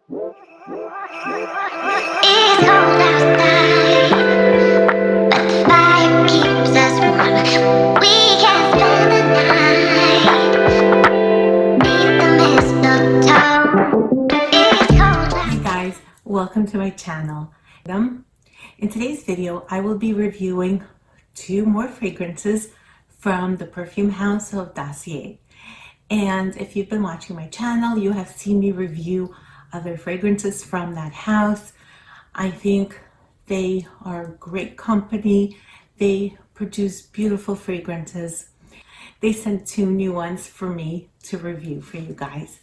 It's cold outside, but the fire keeps us warm. We can spend the night beneath the mistletoe. It's cold outside. Hey guys, welcome to my channel. In today's video, I will be reviewing 2 more fragrances from the perfume house of Dossier. And if you've been watching my channel, you have seen me review other fragrances from that house. I think they are great company. They produce beautiful fragrances. They sent 2 new ones for me to review for you guys.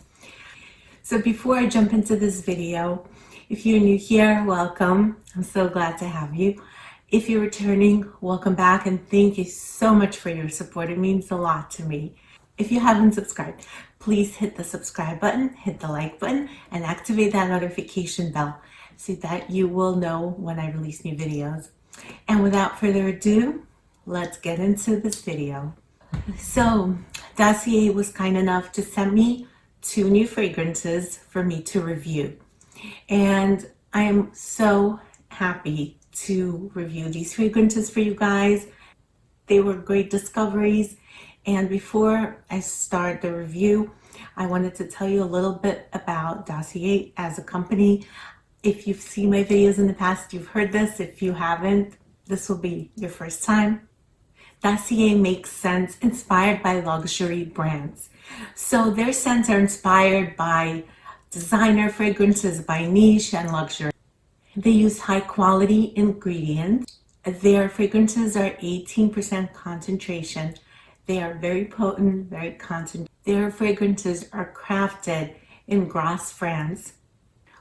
So before I jump into this video, if you're new here, welcome. I'm so glad to have you. If you're returning, welcome back, and thank you so much for your support. It means a lot to me. If you haven't subscribed, please hit the subscribe button, hit the like button, and activate that notification bell so that you will know when I release new videos. And without further ado, let's get into this video. So Dossier was kind enough to send me 2 new fragrances for me to review. And I am so happy to review these fragrances for you guys. They were great discoveries. And before I start the review, I wanted to tell you a little bit about Dossier as a company. If you've seen my videos in the past, you've heard this. If you haven't, this will be your first time. Dossier makes scents inspired by luxury brands. So their scents are inspired by designer fragrances, by niche and luxury. They use high quality ingredients. Their fragrances are 18% concentration. They are very potent, very concentrated. Their fragrances are crafted in Grasse, France,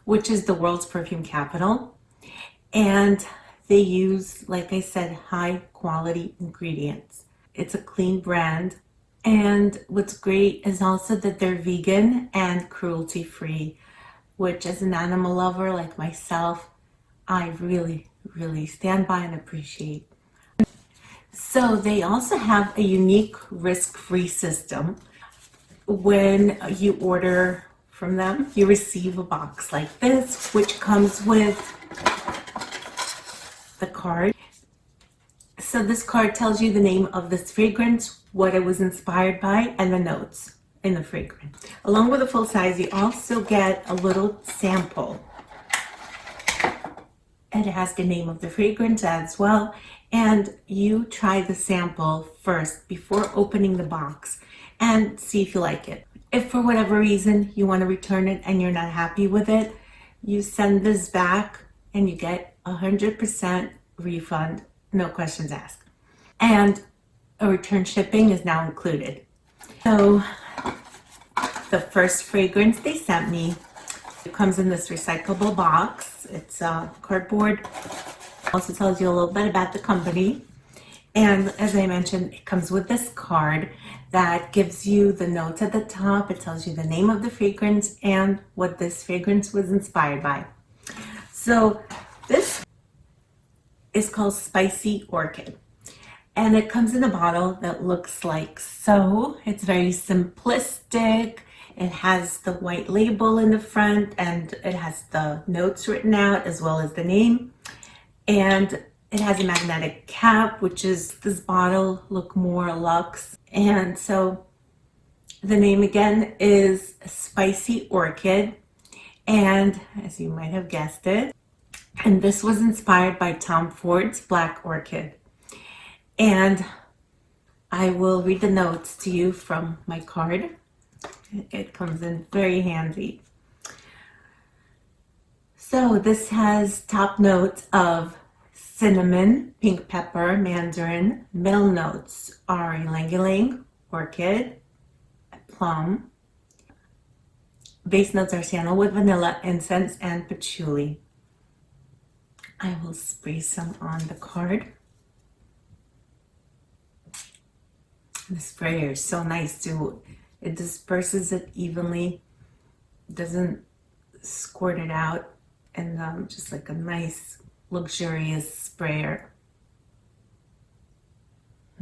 which is the world's perfume capital. And they use, like I said, high quality ingredients. It's a clean brand. And what's great is also that they're vegan and cruelty free, which as an animal lover like myself, I really, really stand by and appreciate. So they also have a unique risk-free system. When you order from them, you receive a box like this, which comes with the card. So this card tells you the name of this fragrance, what it was inspired by, and the notes in the fragrance. Along with the full size, you also get a little sample. And it has the name of the fragrance as well. And you try the sample first before opening the box and see if you like it. If for whatever reason you want to return it and you're not happy with it, you send this back and you get 100% refund, no questions asked. And a return shipping is now included. So the first fragrance they sent me, it comes in this recyclable box. It's cardboard. Also tells you a little bit about the company. And as I mentioned, it comes with this card that gives you the notes at the top. It tells you the name of the fragrance and what this fragrance was inspired by. So this is called Spicy Orchid. And it comes in a bottle that looks like so. It's very simplistic. It has the white label in the front and it has the notes written out as well as the name. And it has a magnetic cap, which is this bottle look more luxe. And so the name again is Spicy Orchid. And as you might have guessed it, and this was inspired by Tom Ford's Black Orchid. And I will read the notes to you from my card. It comes in very handy. So this has top notes of cinnamon, pink pepper, mandarin. Middle notes are ylang-ylang, orchid, plum. Base notes are sandalwood, vanilla, incense, and patchouli. I will spray some on the card. The sprayer is so nice too. It disperses it evenly, doesn't squirt it out, and just like a nice luxurious sprayer.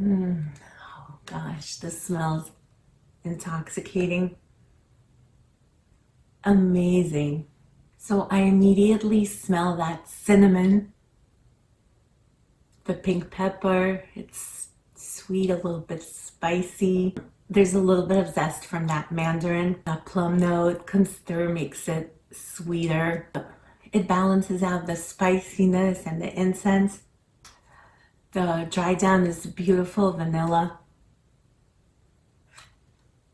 Oh gosh, this smells intoxicating. Amazing. So I immediately smell that cinnamon, the pink pepper. It's sweet, a little bit spicy. There's a little bit of zest from that mandarin. That plum note comes through, makes it sweeter. It balances out the spiciness and the incense. The dry down is beautiful vanilla.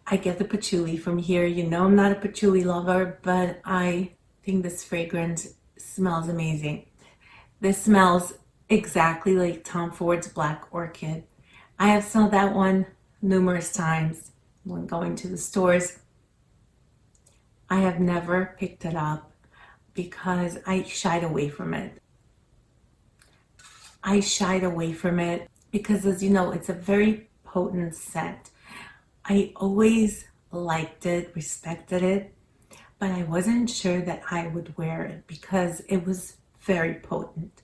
I get the patchouli from here. You know I'm not a patchouli lover, but I think this fragrance smells amazing. This smells exactly like Tom Ford's Black Orchid. I have smelled that one numerous times when going to the stores. I have never picked it up because I shied away from it. I shied away from it because, as you know, it's a very potent scent. I always liked it, respected it, but I wasn't sure that I would wear it because it was very potent.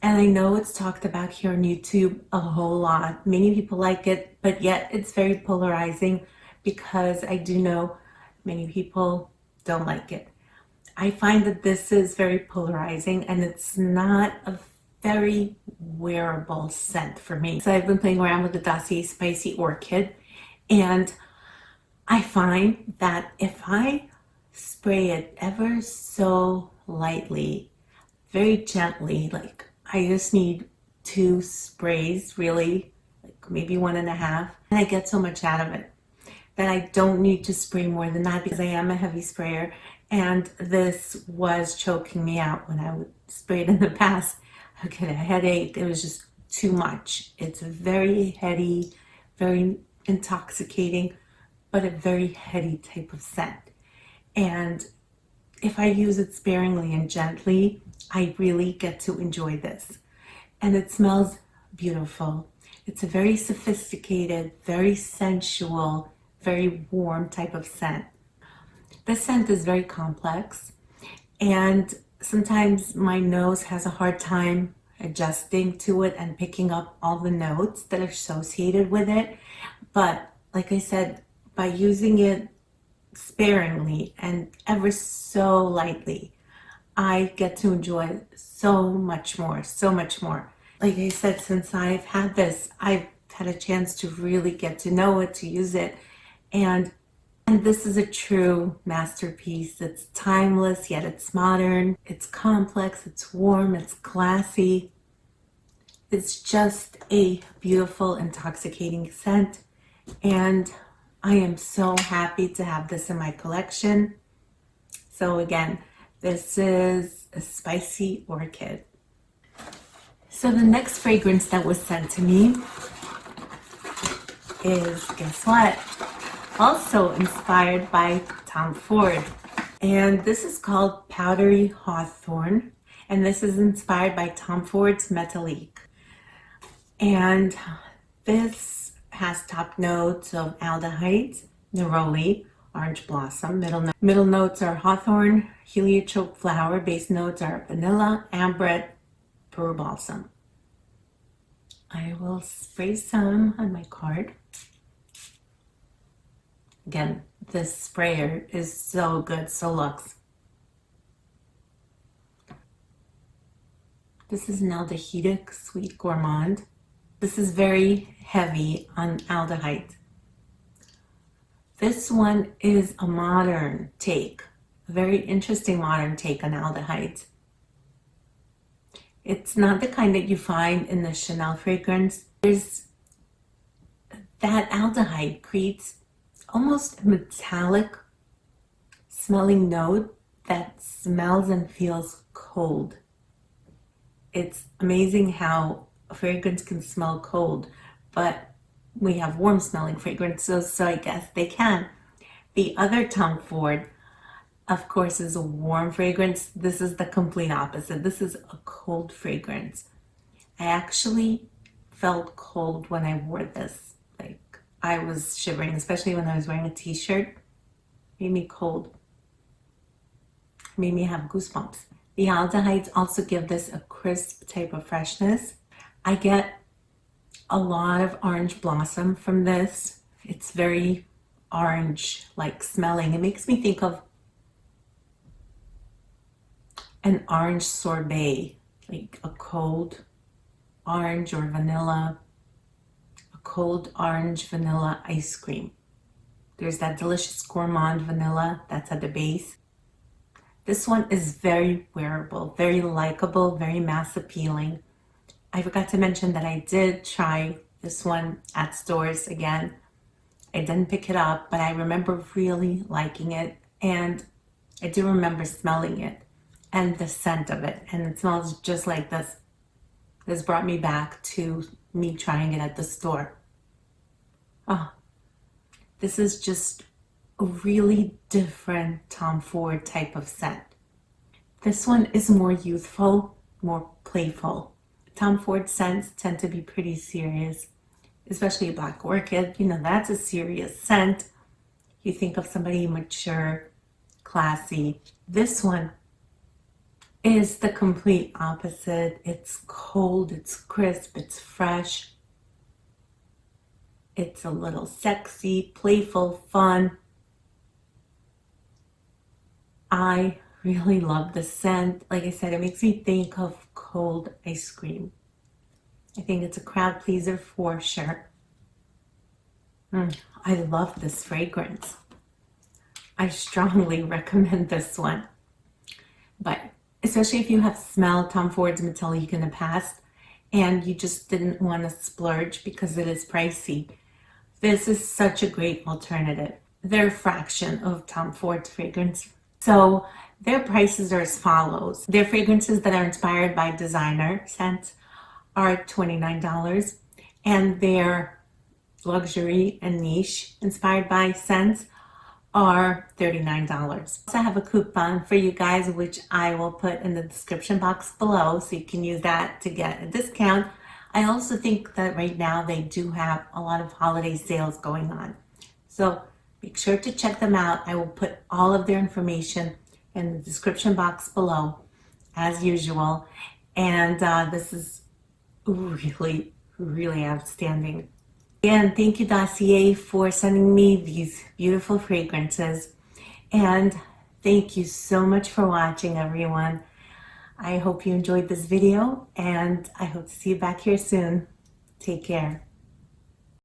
And I know it's talked about here on YouTube a whole lot. Many people like it, but yet it's very polarizing because I do know many people don't like it. I find that this is very polarizing and it's not a very wearable scent for me. So I've been playing around with the Dossier Spicy Orchid, and I find that if I spray it ever so lightly, very gently, like I just need 2 sprays, really, like maybe 1.5, and I get so much out of it that I don't need to spray more than that because I am a heavy sprayer, and this was choking me out when I would spray it in the past. I would get a headache. It was just too much. It's very heady, very intoxicating, but a very heady type of scent. And if I use it sparingly and gently, I really get to enjoy this. And it smells beautiful. It's a very sophisticated, very sensual, very warm type of scent. The scent is very complex, and sometimes my nose has a hard time adjusting to it and picking up all the notes that are associated with it. But like I said, by using it sparingly and ever so lightly, I get to enjoy it so much more, so much more. Like I said, since I've had this, I've had a chance to really get to know it, to use it, and this is a true masterpiece. It's timeless, yet it's modern. It's complex, it's warm, it's classy. It's just a beautiful, intoxicating scent. And I am so happy to have this in my collection. So again, this is a Spicy Orchid. So the next fragrance that was sent to me is, guess what? Also inspired by Tom Ford. And this is called Powdery Hawthorn. And this is inspired by Tom Ford's Metallique. And this has top notes of aldehyde, neroli, orange blossom. Middle notes are hawthorn, heliotrope flower. Base notes are vanilla, ambrette, pearl balsam. I will spray some on my card. Again, this sprayer is so good, so luxe. This is an aldehydic sweet gourmand. This is very heavy on aldehyde. This one is a modern take, a very interesting modern take on aldehyde. It's not the kind that you find in the Chanel fragrance. There's that aldehyde creates almost a metallic smelling note that smells and feels cold. It's amazing how a fragrance can smell cold, but we have warm smelling fragrances, so I guess they can. The other Tom Ford, of course, is a warm fragrance. This is the complete opposite. This is a cold fragrance. I actually felt cold when I wore this. Like, I was shivering, especially when I was wearing a t-shirt. Made me cold. Made me have goosebumps. The aldehydes also give this a crisp type of freshness. I get a lot of orange blossom from this. It's very orange-like smelling. It makes me think of an orange sorbet, like a cold orange or vanilla, a cold orange vanilla ice cream. There's that delicious gourmand vanilla that's at the base. This one is very wearable, very likable, very mass appealing. I forgot to mention that I did try this one at stores again. I didn't pick it up, but I remember really liking it, and I do remember smelling it and the scent of it, and it smells just like this. This brought me back to me trying it at the store. Oh, this is just a really different Tom Ford type of scent. This one is more youthful, more playful. Tom Ford scents tend to be pretty serious, especially Black Orchid. You know, that's a serious scent. You think of somebody mature, classy. This one is the complete opposite. It's cold, it's crisp, it's fresh. It's a little sexy, playful, fun. I really love the scent. Like I said, it makes me think of cold ice cream. I think it's a crowd pleaser for sure. I love this fragrance. I strongly recommend this one. But especially if you have smelled Tom Ford's Metallique in the past and you just didn't want to splurge because it is pricey, this is such a great alternative. They're a fraction of Tom Ford's fragrance. So their prices are as follows. Their fragrances that are inspired by designer scents are $29, and their luxury and niche inspired by scents are $39. I have a coupon for you guys, which I will put in the description box below, so you can use that to get a discount. I also think that right now they do have a lot of holiday sales going on. So make sure to check them out. I will put all of their information in the description box below, as usual. And this is really, really outstanding. Again, thank you, Dossier, for sending me these beautiful fragrances. And thank you so much for watching, everyone. I hope you enjoyed this video, and I hope to see you back here soon. Take care.